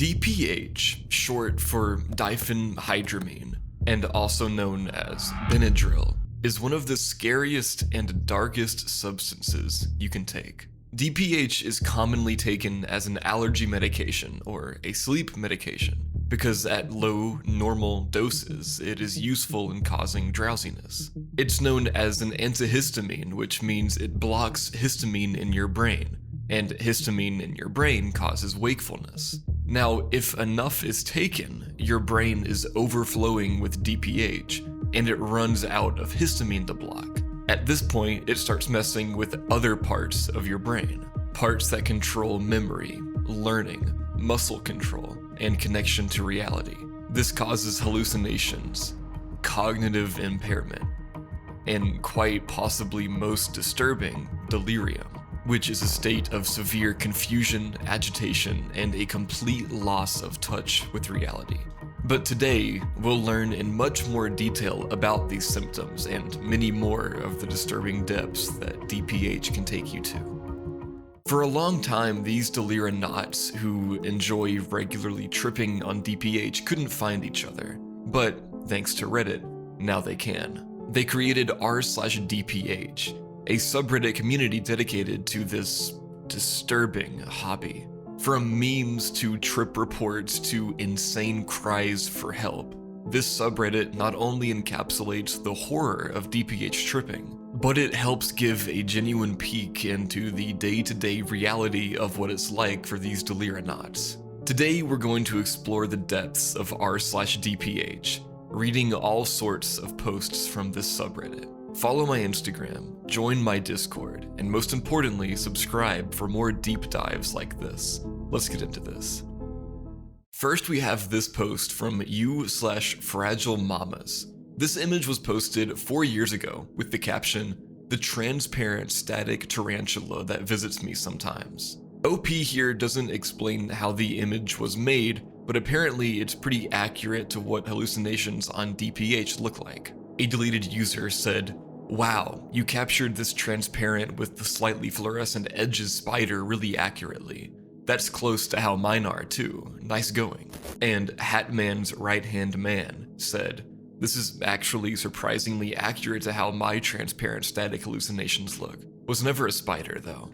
DPH, short for diphenhydramine, and also known as Benadryl, is one of the scariest and darkest substances you can take. DPH is commonly taken as an allergy medication or a sleep medication because at low, normal doses, it is useful in causing drowsiness. It's known as an antihistamine, which means it blocks histamine in your brain, and histamine in your brain causes wakefulness. Now, if enough is taken, your brain is overflowing with DPH, and it runs out of histamine to block. At this point, it starts messing with other parts of your brain, parts that control memory, learning, muscle control, and connection to reality. This causes hallucinations, cognitive impairment, and quite possibly most disturbing, delirium, which is a state of severe confusion, agitation, and a complete loss of touch with reality. But today, we'll learn in much more detail about these symptoms and many more of the disturbing depths that DPH can take you to. For a long time, these delirionauts who enjoy regularly tripping on DPH couldn't find each other, but thanks to Reddit, now they can. They created r/DPH, a subreddit community dedicated to this disturbing hobby. From memes to trip reports to insane cries for help, this subreddit not only encapsulates the horror of DPH tripping, but it helps give a genuine peek into the day-to-day reality of what it's like for these delirionauts. Today we're going to explore the depths of r/DPH, reading all sorts of posts from this subreddit. Follow my Instagram, join my Discord, and most importantly, subscribe for more deep dives like this. Let's get into this. First, we have this post from u/Fragile Mamas. This image was posted 4 years ago with the caption, "The transparent static tarantula that visits me sometimes." OP here doesn't explain how the image was made, but apparently it's pretty accurate to what hallucinations on DPH look like. A deleted user said, "Wow, you captured this transparent with the slightly fluorescent edges spider really accurately. That's close to how mine are too, nice going." And Hatman's right-hand man said, "This is actually surprisingly accurate to how my transparent static hallucinations look. Was never a spider though."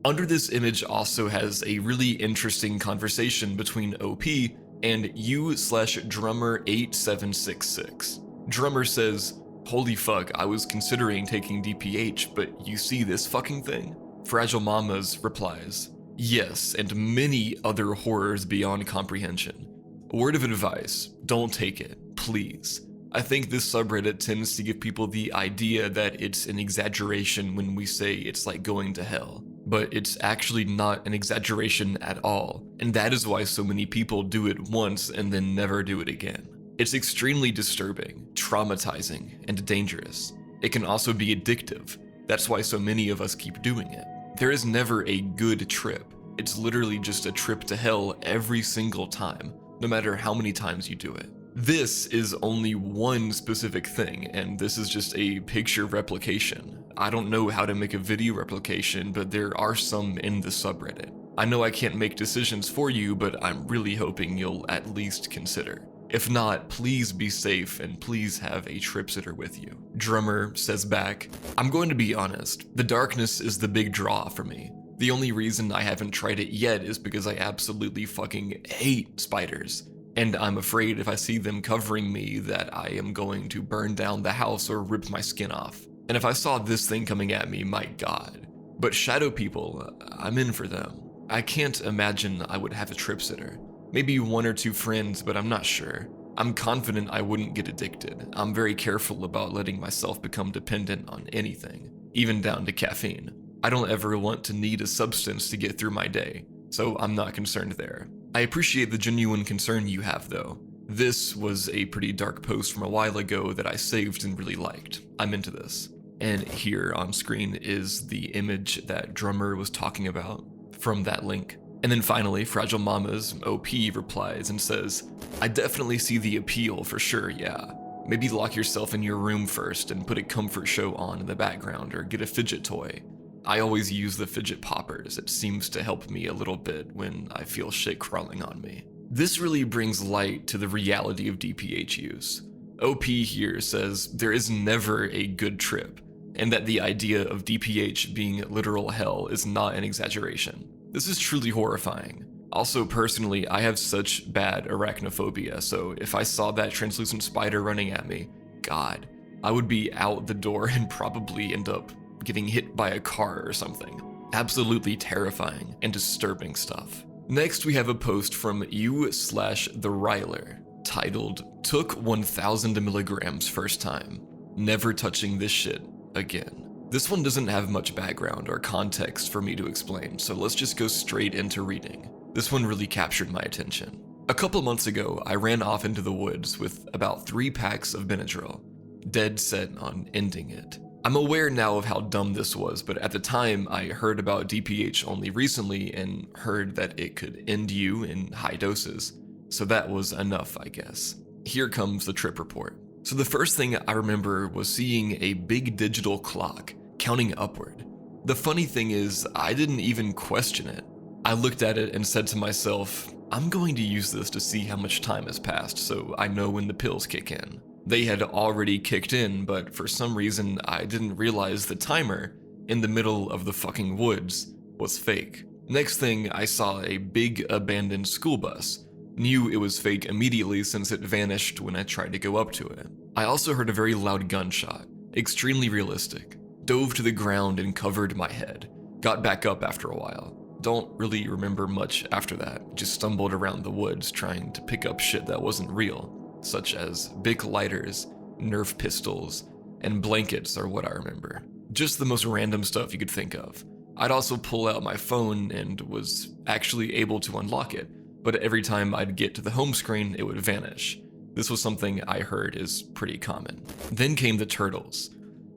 Under this image also has a really interesting conversation between OP and u/Drummer8766. Drummer says, "Holy fuck, I was considering taking DPH, but you see this fucking thing?" Fragile Mamas replies, "Yes, and many other horrors beyond comprehension. Word of advice, don't take it, please." I think this subreddit tends to give people the idea that it's an exaggeration when we say it's like going to hell, but it's actually not an exaggeration at all, and that is why so many people do it once and then never do it again. It's extremely disturbing, traumatizing, and dangerous. It can also be addictive. That's why so many of us keep doing it. There is never a good trip. It's literally just a trip to hell every single time, no matter how many times you do it. This is only one specific thing, and this is just a picture replication. I don't know how to make a video replication, but there are some in the subreddit. I know I can't make decisions for you, but I'm really hoping you'll at least consider. If not, please be safe and please have a trip sitter with you. Drummer says back, "I'm going to be honest, the darkness is the big draw for me. The only reason I haven't tried it yet is because I absolutely fucking hate spiders. And I'm afraid if I see them covering me that I am going to burn down the house or rip my skin off. And if I saw this thing coming at me, my god. But shadow people, I'm in for them. I can't imagine I would have a trip sitter. Maybe 1 or 2 friends, but I'm not sure. I'm confident I wouldn't get addicted. I'm very careful about letting myself become dependent on anything, even down to caffeine. I don't ever want to need a substance to get through my day, so I'm not concerned there. I appreciate the genuine concern you have though. This was a pretty dark post from a while ago that I saved and really liked. I'm into this." And here on screen is the image that Drummer was talking about from that link. And then finally, Fragile Mama's OP replies and says, "I definitely see the appeal for sure, yeah. Maybe lock yourself in your room first and put a comfort show on in the background or get a fidget toy. I always use the fidget poppers. It seems to help me a little bit when I feel shit crawling on me." This really brings light to the reality of DPH use. OP here says there is never a good trip, and that the idea of DPH being literal hell is not an exaggeration. This is truly horrifying. Also, personally, I have such bad arachnophobia, so if I saw that translucent spider running at me, God, I would be out the door and probably end up getting hit by a car or something. Absolutely terrifying and disturbing stuff. Next, we have a post from u/the Ryler titled, "Took 1000 milligrams first time. Never touching this shit again." This one doesn't have much background or context for me to explain, so let's just go straight into reading. This one really captured my attention. A couple months ago, I ran off into the woods with about 3 packs of Benadryl, dead set on ending it. I'm aware now of how dumb this was, but at the time I heard about DPH only recently and heard that it could end you in high doses, so that was enough, I guess. Here comes the trip report. So the first thing I remember was seeing a big digital clock counting upward. The funny thing is, I didn't even question it. I looked at it and said to myself, I'm going to use this to see how much time has passed so I know when the pills kick in. They had already kicked in, but for some reason I didn't realize the timer in the middle of the fucking woods was fake. Next thing, I saw a big abandoned school bus. Knew it was fake immediately since it vanished when I tried to go up to it. I also heard a very loud gunshot, extremely realistic. Dove to the ground and covered my head. Got back up after a while. Don't really remember much after that, just stumbled around the woods trying to pick up shit that wasn't real, such as Bic lighters, Nerf pistols, and blankets are what I remember. Just the most random stuff you could think of. I'd also pull out my phone and was actually able to unlock it, but every time I'd get to the home screen, it would vanish. This was something I heard is pretty common. Then came the turtles.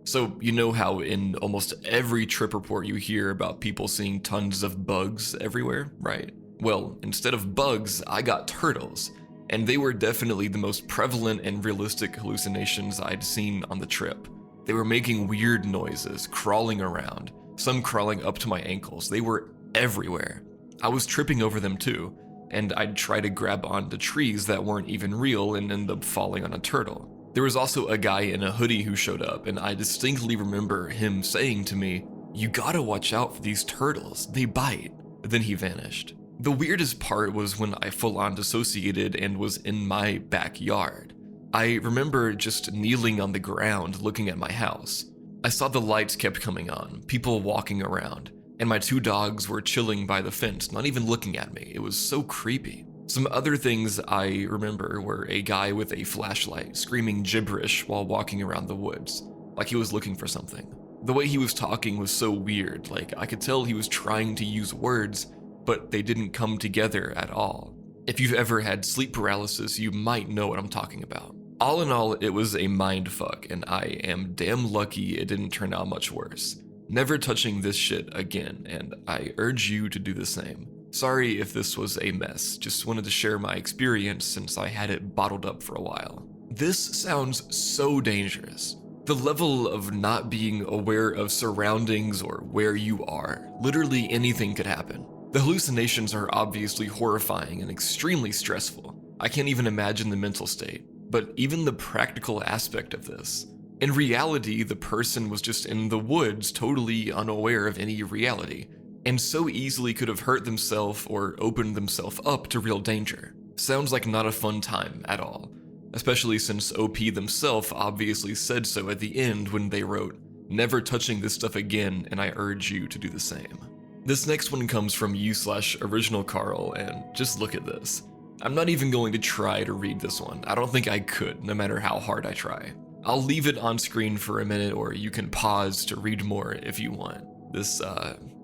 So you know how in almost every trip report you hear about people seeing tons of bugs everywhere, right? Well, instead of bugs, I got turtles, and they were definitely the most prevalent and realistic hallucinations I'd seen on the trip. They were making weird noises, crawling around, some crawling up to my ankles. They were everywhere. I was tripping over them too, and I'd try to grab onto trees that weren't even real and end up falling on a turtle. There was also a guy in a hoodie who showed up, and I distinctly remember him saying to me, "You gotta watch out for these turtles, they bite." Then he vanished. The weirdest part was when I full-on dissociated and was in my backyard. I remember just kneeling on the ground looking at my house. I saw the lights kept coming on, people walking around, and my 2 dogs were chilling by the fence, not even looking at me. It was so creepy. Some other things I remember were a guy with a flashlight screaming gibberish while walking around the woods, like he was looking for something. The way he was talking was so weird, like I could tell he was trying to use words, but they didn't come together at all. If you've ever had sleep paralysis, you might know what I'm talking about. All in all, it was a mindfuck, and I am damn lucky it didn't turn out much worse. Never touching this shit again, and I urge you to do the same. Sorry if this was a mess, just wanted to share my experience since I had it bottled up for a while. This sounds so dangerous. The level of not being aware of surroundings or where you are, literally anything could happen. The hallucinations are obviously horrifying and extremely stressful. I can't even imagine the mental state, but even the practical aspect of this. In reality, the person was just in the woods, totally unaware of any reality, and so easily could have hurt themselves or opened themselves up to real danger. Sounds like not a fun time at all, especially since OP themselves obviously said so at the end when they wrote, "Never touching this stuff again, and I urge you to do the same." This next one comes from u/original Carl, and just look at this. I'm not even going to try to read this one. I don't think I could, no matter how hard I try. I'll leave it on screen for a minute, or you can pause to read more if you want. This,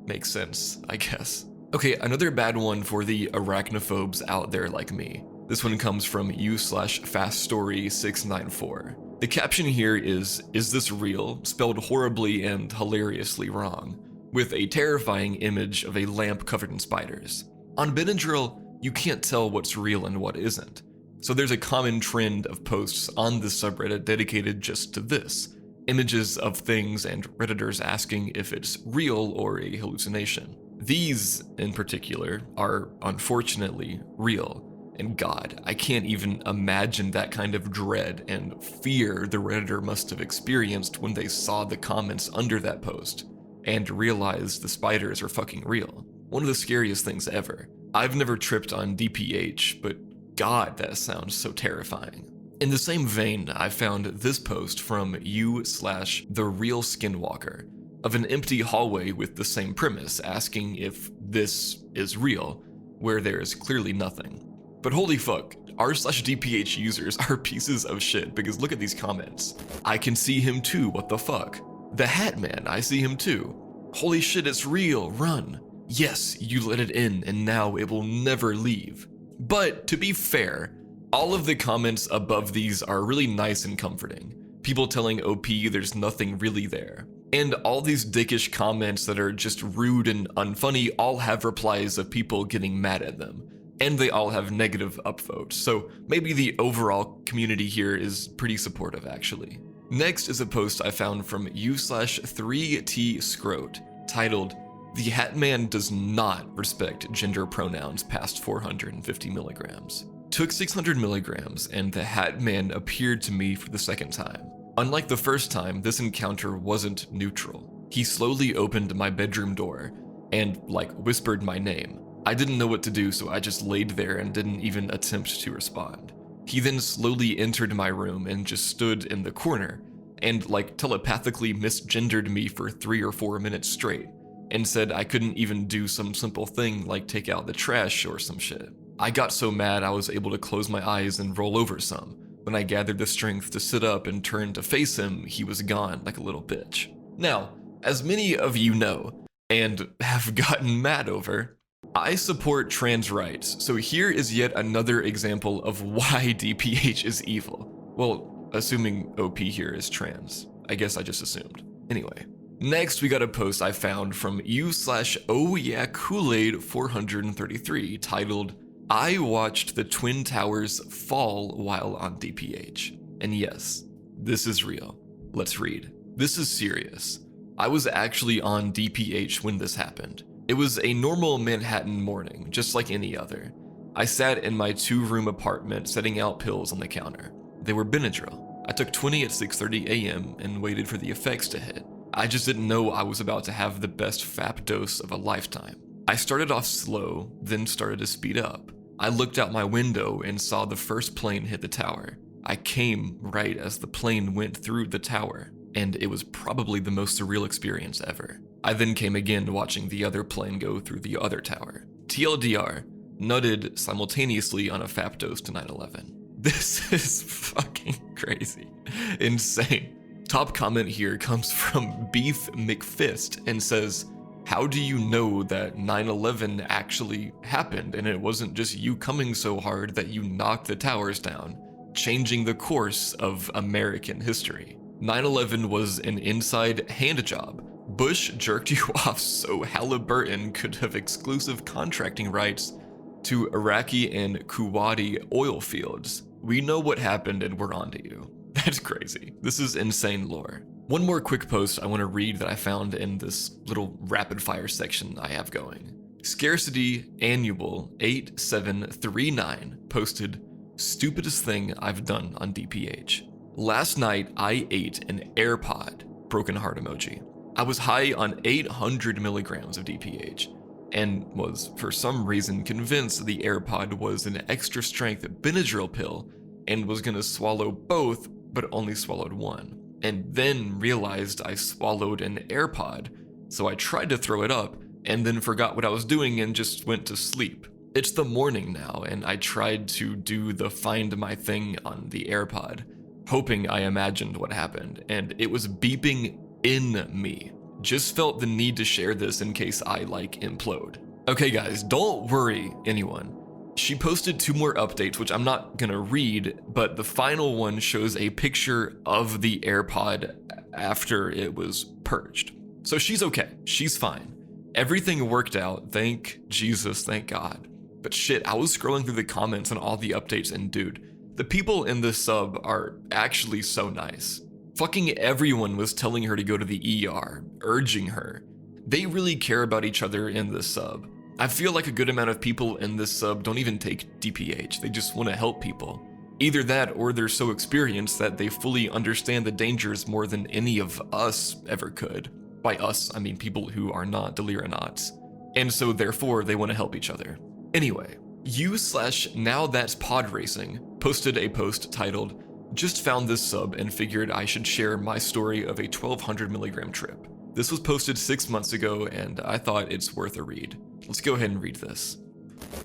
makes sense, I guess. Okay, another bad one for the arachnophobes out there like me. This one comes from u/faststory694. The caption here is this real? Spelled horribly and hilariously wrong, with a terrifying image of a lamp covered in spiders. On Benadryl, you can't tell what's real and what isn't. So there's a common trend of posts on this subreddit dedicated just to this. Images of things and Redditors asking if it's real or a hallucination. These, in particular, are unfortunately real. And God, I can't even imagine that kind of dread and fear the Redditor must have experienced when they saw the comments under that post and realized the spiders are fucking real. One of the scariest things ever. I've never tripped on DPH, but God, that sounds so terrifying. In the same vein, I found this post from u/the real skinwalker of an empty hallway with the same premise, asking if this is real, where there is clearly nothing. But holy fuck, r/DPH users are pieces of shit, because look at these comments. I can see him too, what the fuck? The Hat Man, I see him too. Holy shit, it's real, run. Yes, you let it in and now it will never leave. But to be fair, all of the comments above these are really nice and comforting. People telling OP there's nothing really there. And all these dickish comments that are just rude and unfunny all have replies of people getting mad at them. And they all have negative upvotes, so maybe the overall community here is pretty supportive actually. Next is a post I found from u/3tscroat titled, "The Hat Man does not respect gender pronouns past 450 milligrams. Took 600 milligrams and the Hat Man appeared to me for the second time. Unlike the first time, this encounter wasn't neutral. He slowly opened my bedroom door and whispered my name. I didn't know what to do, so I just laid there and didn't even attempt to respond. He then slowly entered my room and just stood in the corner and telepathically misgendered me for 3 or 4 minutes straight and said I couldn't even do some simple thing like take out the trash or some shit. I got so mad I was able to close my eyes and roll over some. When I gathered the strength to sit up and turn to face him, he was gone like a little bitch." Now, as many of you know, and have gotten mad over, I support trans rights, so here is yet another example of why DPH is evil. Well, assuming OP here is trans. I guess I just assumed. Anyway. Next, we got a post I found from u/OhYeahKool-Aid433 titled, "I watched the Twin Towers fall while on DPH. And yes, this is real. Let's read. This is serious. I was actually on DPH when this happened. It was a normal Manhattan morning, just like any other. I sat in my 2-room apartment setting out pills on the counter. They were Benadryl. I took 20 at 6:30 a.m. and waited for the effects to hit. I just didn't know I was about to have the best FAP dose of a lifetime. I started off slow, then started to speed up. I looked out my window and saw the first plane hit the tower. I came right as the plane went through the tower, and it was probably the most surreal experience ever. I then came again watching the other plane go through the other tower. TLDR, nutted simultaneously on a FAP dose to 9/11. This is fucking crazy. Insane. Top comment here comes from Beef McFist and says, "How do you know that 9/11 actually happened and it wasn't just you coming so hard that you knocked the towers down, changing the course of American history? 9/11 was an inside hand job. Bush jerked you off so Halliburton could have exclusive contracting rights to Iraqi and Kuwaiti oil fields. We know what happened and we're onto you." That's crazy. This is insane lore. One more quick post I want to read that I found in this little rapid fire section I have going. Scarcity Annual 8739 posted, "Stupidest thing I've done on DPH. Last night I ate an AirPod," broken heart emoji. "I was high on 800 milligrams of DPH and was for some reason convinced the AirPod was an extra strength Benadryl pill and was gonna swallow both but only swallowed one. And then realized I swallowed an AirPod, so I tried to throw it up and then forgot what I was doing and just went to sleep. It's the morning now and I tried to do the find my thing on the AirPod, hoping I imagined what happened, and it was beeping in me. Just felt the need to share this in case I implode." Okay guys, don't worry anyone. She posted 2 more updates, which I'm not gonna read, but the final one shows a picture of the AirPod after it was purged. So she's okay, she's fine. Everything worked out, thank Jesus, thank God. But shit, I was scrolling through the comments on all the updates and dude, the people in this sub are actually so nice. Fucking everyone was telling her to go to the ER, urging her. They really care about each other in this sub. I feel like a good amount of people in this sub don't even take DPH, they just want to help people. Either that or they're so experienced that they fully understand the dangers more than any of us ever could. By us, I mean people who are not delirianauts. And so therefore they want to help each other. Anyway, u/now that's pod racing posted a post titled, "Just found this sub and figured I should share my story of a 1200 milligram trip." This was posted 6 months ago and I thought it's worth a read. Let's go ahead and read this.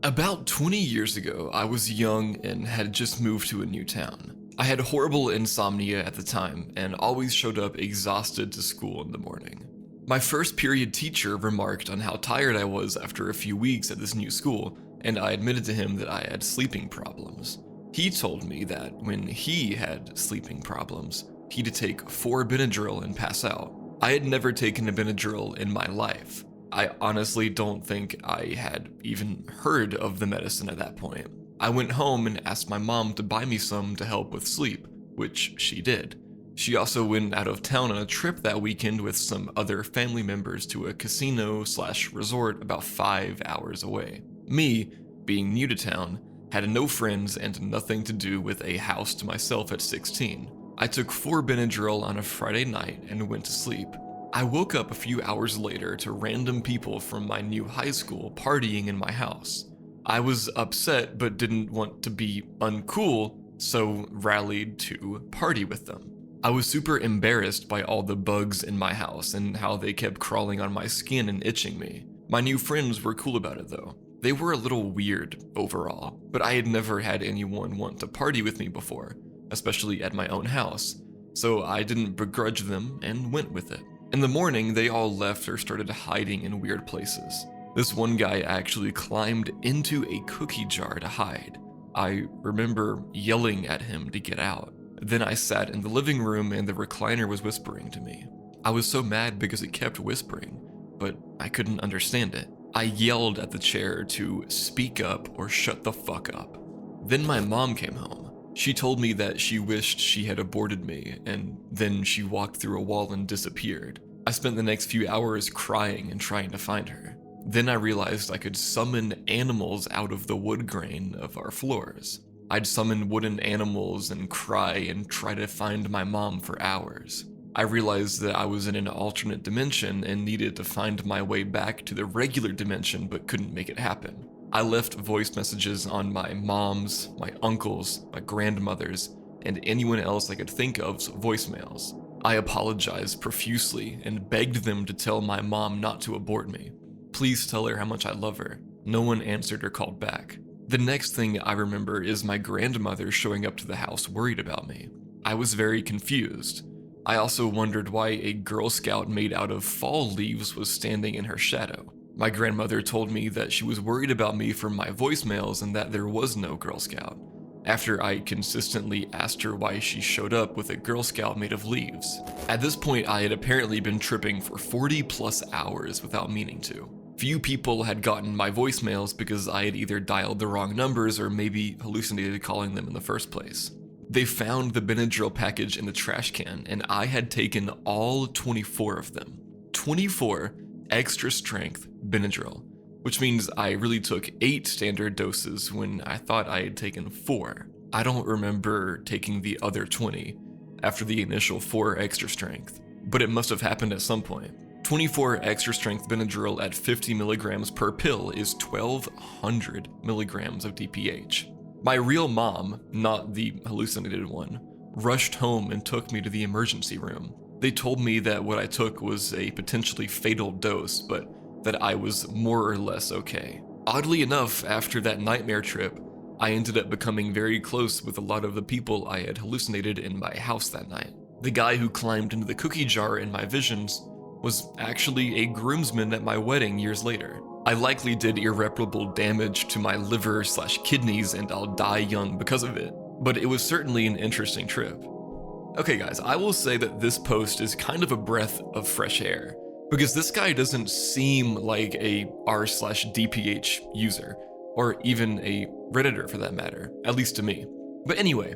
About 20 years ago, I was young and had just moved to a new town. I had horrible insomnia at the time and always showed up exhausted to school in the morning. My first period teacher remarked on how tired I was after a few weeks at this new school, and I admitted to him that I had sleeping problems. He told me that when he had sleeping problems, he'd take 4 Benadryl and pass out. I had never taken a Benadryl in my life. I honestly don't think I had even heard of the medicine at that point. I went home and asked my mom to buy me some to help with sleep, which she did. She also went out of town on a trip that weekend with some other family members to a casino/resort about 5 hours away. Me, being new to town, had no friends and nothing to do with a house to myself at 16. I took 4 Benadryl on a Friday night and went to sleep. I woke up a few hours later to random people from my new high school partying in my house. I was upset but didn't want to be uncool, so rallied to party with them. I was super embarrassed by all the bugs in my house and how they kept crawling on my skin and itching me. My new friends were cool about it though. They were a little weird overall, but I had never had anyone want to party with me before, especially at my own house, so I didn't begrudge them and went with it. In the morning, they all left or started hiding in weird places. This one guy actually climbed into a cookie jar to hide. I remember yelling at him to get out. Then I sat in the living room and the recliner was whispering to me. I was so mad because it kept whispering, but I couldn't understand it. I yelled at the chair to speak up or shut the fuck up. Then my mom came home. She told me that she wished she had aborted me, and then she walked through a wall and disappeared. I spent the next few hours crying and trying to find her. Then I realized I could summon animals out of the wood grain of our floors. I'd summon wooden animals and cry and try to find my mom for hours. I realized that I was in an alternate dimension and needed to find my way back to the regular dimension but couldn't make it happen. I left voice messages on my mom's, my uncle's, my grandmother's, and anyone else I could think of's voicemails. I apologized profusely and begged them to tell my mom not to abort me. Please tell her how much I love her. No one answered or called back. The next thing I remember is my grandmother showing up to the house worried about me. I was very confused. I also wondered why a Girl Scout made out of fall leaves was standing in her shadow. My grandmother told me that she was worried about me from my voicemails and that there was no Girl Scout, after I consistently asked her why she showed up with a Girl Scout made of leaves. At this point, I had apparently been tripping for 40 plus hours without meaning to. Few people had gotten my voicemails because I had either dialed the wrong numbers or maybe hallucinated calling them in the first place. They found the Benadryl package in the trash can and I had taken all 24 of them. 24 extra strength Benadryl, which means I really took 8 standard doses when I thought I had taken 4. I don't remember taking the other 20 after the initial 4 extra strength, but it must have happened at some point. 24 extra strength Benadryl at 50 milligrams per pill is 1200 milligrams of DPH. My real mom, not the hallucinated one, rushed home and took me to the emergency room. They told me that what I took was a potentially fatal dose, but that I was more or less okay. Oddly enough, after that nightmare trip, I ended up becoming very close with a lot of the people I had hallucinated in my house that night. The guy who climbed into the cookie jar in my visions was actually a groomsman at my wedding years later. I likely did irreparable damage to my liver/kidneys and I'll die young because of it, but it was certainly an interesting trip. Okay guys, I will say that this post is kind of a breath of fresh air, because this guy doesn't seem like a r/DPH user, or even a Redditor for that matter, at least to me. But anyway,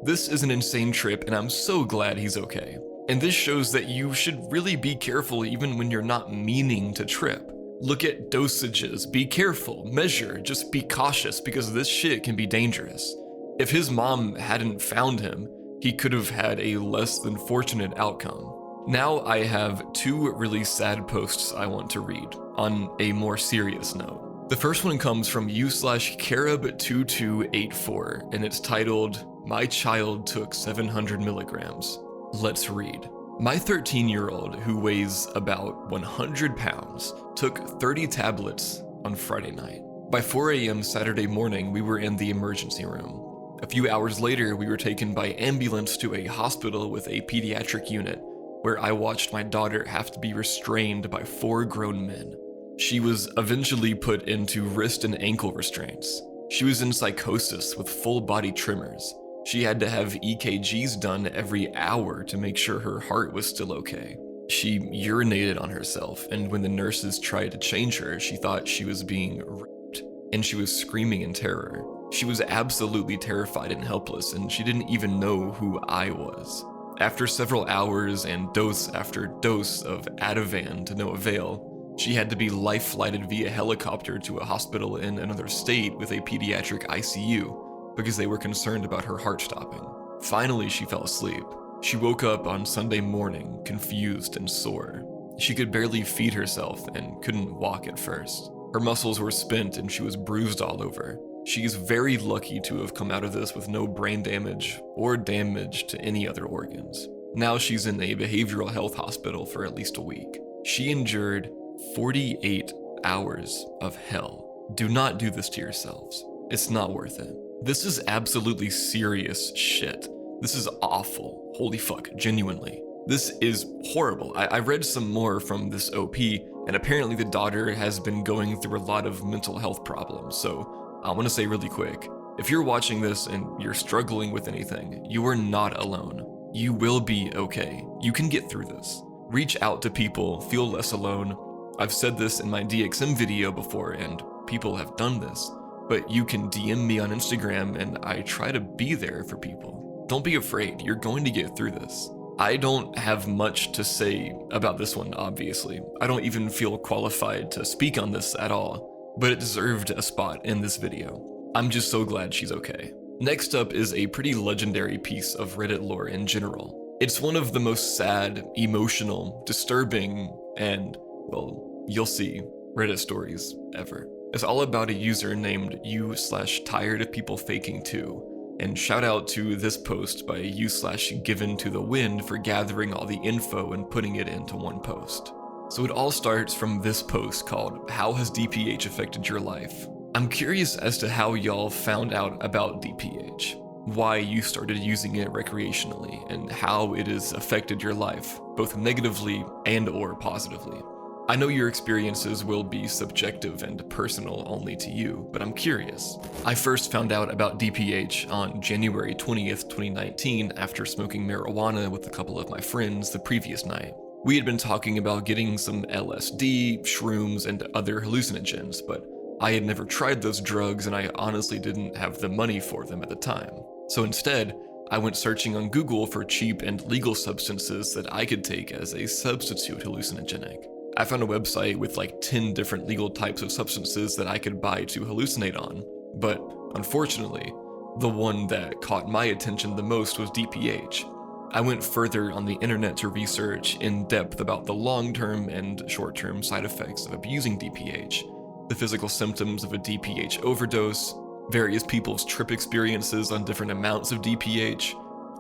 this is an insane trip and I'm so glad he's okay. And this shows that you should really be careful even when you're not meaning to trip. Look at dosages, be careful, measure, just be cautious because this shit can be dangerous. If his mom hadn't found him, he could have had a less than fortunate outcome. Now I have two really sad posts I want to read on a more serious note. The first one comes from u/Carib2284 and it's titled, "My child took 700 milligrams." Let's read. My 13-year-old, who weighs about 100 pounds, took 30 tablets on Friday night. By 4 a.m. Saturday morning, we were in the emergency room. A few hours later, we were taken by ambulance to a hospital with a pediatric unit, where I watched my daughter have to be restrained by 4 grown men. She was eventually put into wrist and ankle restraints. She was in psychosis with full body tremors. She had to have EKGs done every hour to make sure her heart was still okay. She urinated on herself, and when the nurses tried to change her, she thought she was being raped, and she was screaming in terror. She was absolutely terrified and helpless, and she didn't even know who I was. After several hours and dose after dose of Ativan to no avail, she had to be life-flighted via helicopter to a hospital in another state with a pediatric ICU because they were concerned about her heart stopping. Finally, she fell asleep. She woke up on Sunday morning, confused and sore. She could barely feed herself and couldn't walk at first. Her muscles were spent and she was bruised all over. She is very lucky to have come out of this with no brain damage or damage to any other organs. Now she's in a behavioral health hospital for at least a week. She endured 48 hours of hell. Do not do this to yourselves. It's not worth it. This is absolutely serious shit. This is awful. Holy fuck, genuinely. This is horrible. I read some more from this OP, and apparently the daughter has been going through a lot of mental health problems, so I want to say really quick, if you're watching this and you're struggling with anything, you are not alone. You will be okay. You can get through this. Reach out to people, feel less alone. I've said this in my DXM video before, and people have done this. But you can DM me on Instagram and I try to be there for people. Don't be afraid, you're going to get through this. I don't have much to say about this one, obviously. I don't even feel qualified to speak on this at all, but it deserved a spot in this video. I'm just so glad she's okay. Next up is a pretty legendary piece of Reddit lore in general. It's one of the most sad, emotional, disturbing, and, well, you'll see, Reddit stories ever. It's all about a user named u/tiredofpeoplefaking2, and shout out to this post by u/given-to-the-wind for gathering all the info and putting it into one post. So it all starts from this post called "How has DPH affected your life?" I'm curious as to how y'all found out about DPH, why you started using it recreationally, and how it has affected your life, both negatively and or positively. I know your experiences will be subjective and personal only to you, but I'm curious. I first found out about DPH on January 20th, 2019 after smoking marijuana with a couple of my friends the previous night. We had been talking about getting some LSD, shrooms, and other hallucinogens, but I had never tried those drugs and I honestly didn't have the money for them at the time. So instead, I went searching on Google for cheap and legal substances that I could take as a substitute hallucinogenic. I found a website with like 10 different legal types of substances that I could buy to hallucinate on, but unfortunately, the one that caught my attention the most was DPH. I went further on the internet to research in depth about the long-term and short-term side effects of abusing DPH, the physical symptoms of a DPH overdose, various people's trip experiences on different amounts of DPH,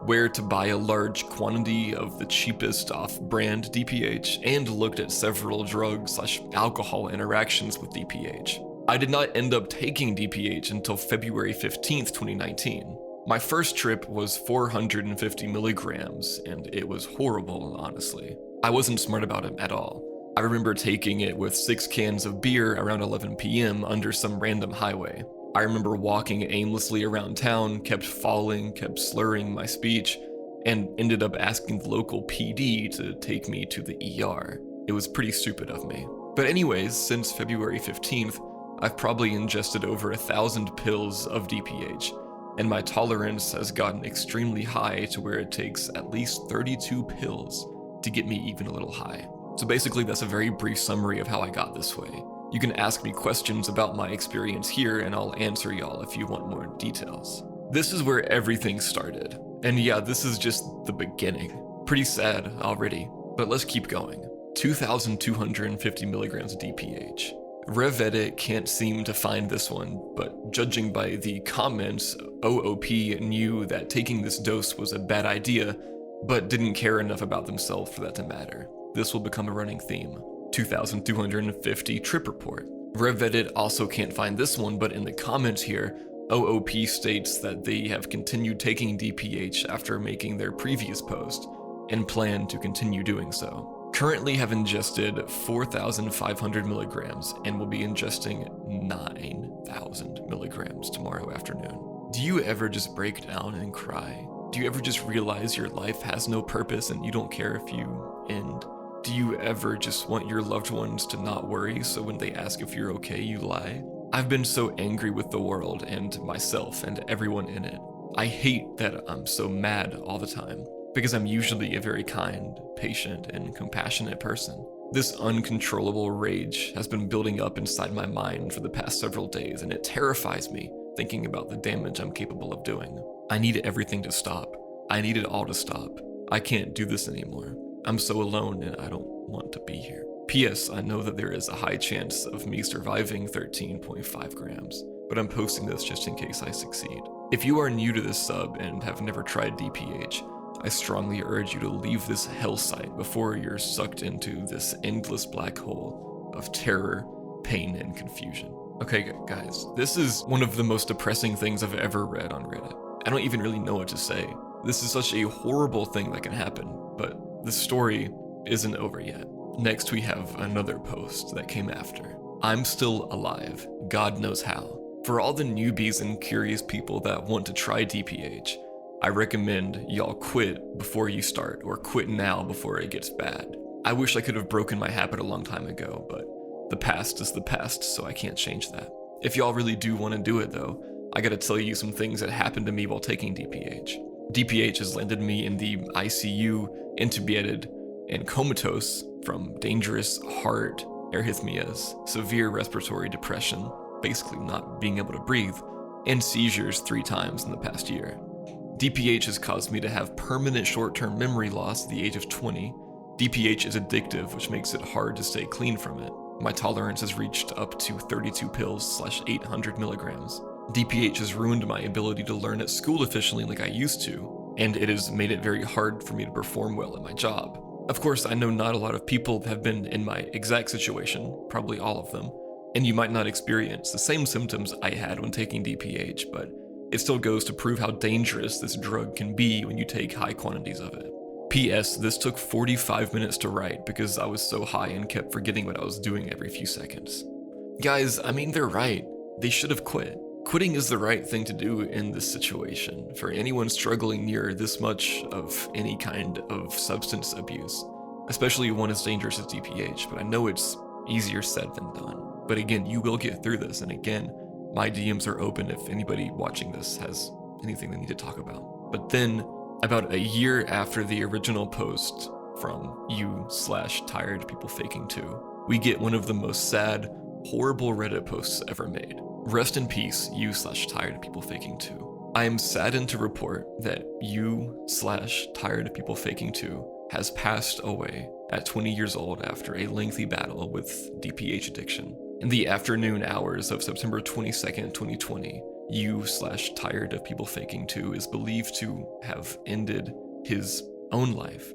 where to buy a large quantity of the cheapest off-brand DPH, and looked at several drug/alcohol interactions with DPH. I did not end up taking DPH until February 15th, 2019. My first trip was 450 milligrams, and it was horrible, honestly. I wasn't smart about it at all. I remember taking it with 6 cans of beer around 11 p.m. under some random highway. I remember walking aimlessly around town, kept falling, kept slurring my speech, and ended up asking the local PD to take me to the ER. It was pretty stupid of me. But anyways, since February 15th, I've probably ingested over 1,000 pills of DPH, and my tolerance has gotten extremely high to where it takes at least 32 pills to get me even a little high. So basically, that's a very brief summary of how I got this way. You can ask me questions about my experience here, and I'll answer y'all if you want more details. This is where everything started. And yeah, this is just the beginning. Pretty sad already, but let's keep going. 2,250 milligrams of DPH. RevEdit can't seem to find this one, but judging by the comments, OOP knew that taking this dose was a bad idea, but didn't care enough about themselves for that to matter. This will become a running theme. 2,250 trip report. RevEdit also can't find this one, but in the comments here, OOP states that they have continued taking DPH after making their previous post, and plan to continue doing so. Currently have ingested 4,500 milligrams and will be ingesting 9,000 milligrams tomorrow afternoon. Do you ever just break down and cry? Do you ever just realize your life has no purpose and you don't care if you end? Do you ever just want your loved ones to not worry, so when they ask if you're okay, you lie? I've been so angry with the world and myself and everyone in it. I hate that I'm so mad all the time, because I'm usually a very kind, patient, and compassionate person. This uncontrollable rage has been building up inside my mind for the past several days, and it terrifies me thinking about the damage I'm capable of doing. I need everything to stop. I need it all to stop. I can't do this anymore. I'm so alone and I don't want to be here. P.S. I know that there is a high chance of me surviving 13.5 grams, but I'm posting this just in case I succeed. If you are new to this sub and have never tried DPH, I strongly urge you to leave this hell site before you're sucked into this endless black hole of terror, pain, and confusion. Okay, guys, this is one of the most depressing things I've ever read on Reddit. I don't even really know what to say. This is such a horrible thing that can happen, but the story isn't over yet. Next, we have another post that came after. I'm still alive, God knows how. For all the newbies and curious people that want to try DPH, I recommend y'all quit before you start, or quit now before it gets bad. I wish I could have broken my habit a long time ago, but the past is the past, so I can't change that. If y'all really do want to do it though, I gotta tell you some things that happened to me while taking DPH. DPH has landed me in the ICU, intubated, and comatose from dangerous heart arrhythmias, severe respiratory depression, basically not being able to breathe, and seizures 3 times in the past year. DPH has caused me to have permanent short-term memory loss at the age of 20. DPH is addictive, which makes it hard to stay clean from it. My tolerance has reached up to 32 pills/800 milligrams. DPH has ruined my ability to learn at school efficiently like I used to, and it has made it very hard for me to perform well at my job. Of course, I know not a lot of people have been in my exact situation, probably all of them, and you might not experience the same symptoms I had when taking DPH, but it still goes to prove how dangerous this drug can be when you take high quantities of it. P.S. This took 45 minutes to write because I was so high and kept forgetting what I was doing every few seconds. Guys, I mean, they're right. They should have quit. Quitting is the right thing to do in this situation for anyone struggling near this much of any kind of substance abuse, especially one as dangerous as DPH, but I know it's easier said than done. But again, you will get through this, and again, my DMs are open if anybody watching this has anything they need to talk about. But then, about a year after the original post from you/tired people faking too, we get one of the most sad, horrible Reddit posts ever made. Rest in peace, you/tired people faking too. I am saddened to report that you/tired people faking too has passed away at 20 years old after a lengthy battle with DPH addiction. In the afternoon hours of September 22nd, 2020, you/tired of people faking too is believed to have ended his own life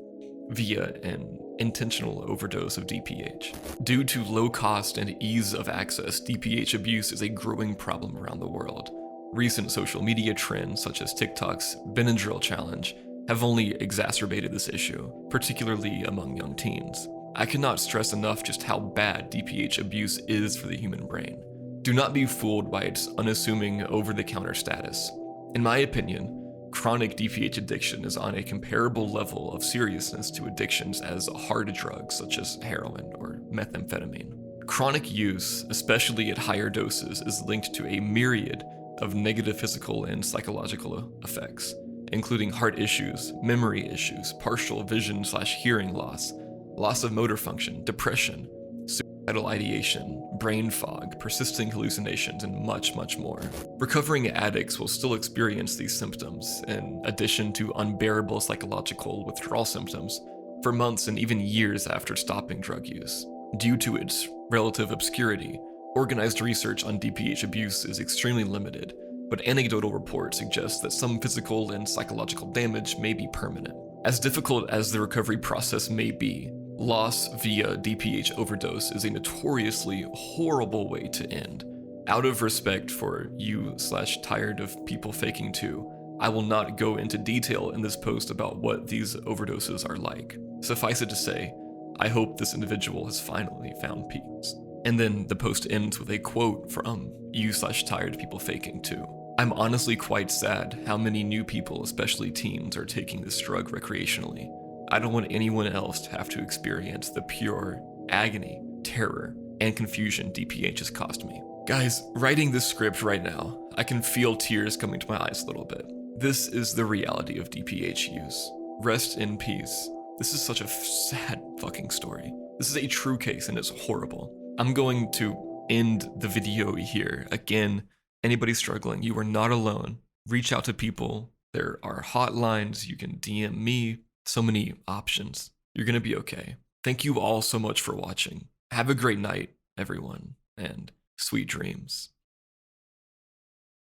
via an intentional overdose of DPH. Due to low cost and ease of access, DPH abuse is a growing problem around the world. Recent social media trends, such as TikTok's Benadryl challenge, have only exacerbated this issue, particularly among young teens. I cannot stress enough just how bad DPH abuse is for the human brain. Do not be fooled by its unassuming over-the-counter status. In my opinion, chronic DPH addiction is on a comparable level of seriousness to addictions as hard drugs such as heroin or methamphetamine. Chronic use, especially at higher doses, is linked to a myriad of negative physical and psychological effects, including heart issues, memory issues, partial vision/hearing loss, loss of motor function, depression, suicidal ideation, brain fog, persisting hallucinations, and much, much more. Recovering addicts will still experience these symptoms, in addition to unbearable psychological withdrawal symptoms, for months and even years after stopping drug use. Due to its relative obscurity, organized research on DPH abuse is extremely limited, but anecdotal reports suggest that some physical and psychological damage may be permanent. As difficult as the recovery process may be, loss via DPH overdose is a notoriously horrible way to end. Out of respect for you/tired of people faking too, I will not go into detail in this post about what these overdoses are like. Suffice it to say, I hope this individual has finally found peace. And then the post ends with a quote from you/tired people faking too. I'm honestly quite sad how many new people, especially teens, are taking this drug recreationally. I don't want anyone else to have to experience the pure agony, terror, and confusion DPH has caused me. Guys, writing this script right now, I can feel tears coming to my eyes a little bit. This is the reality of DPH use. Rest in peace. This is such a sad fucking story. This is a true case and it's horrible. I'm going to end the video here. Again, anybody struggling, you are not alone. Reach out to people. There are hotlines. You can DM me. So many options. You're gonna be okay. Thank you all so much for watching. Have a great night, everyone, and sweet dreams.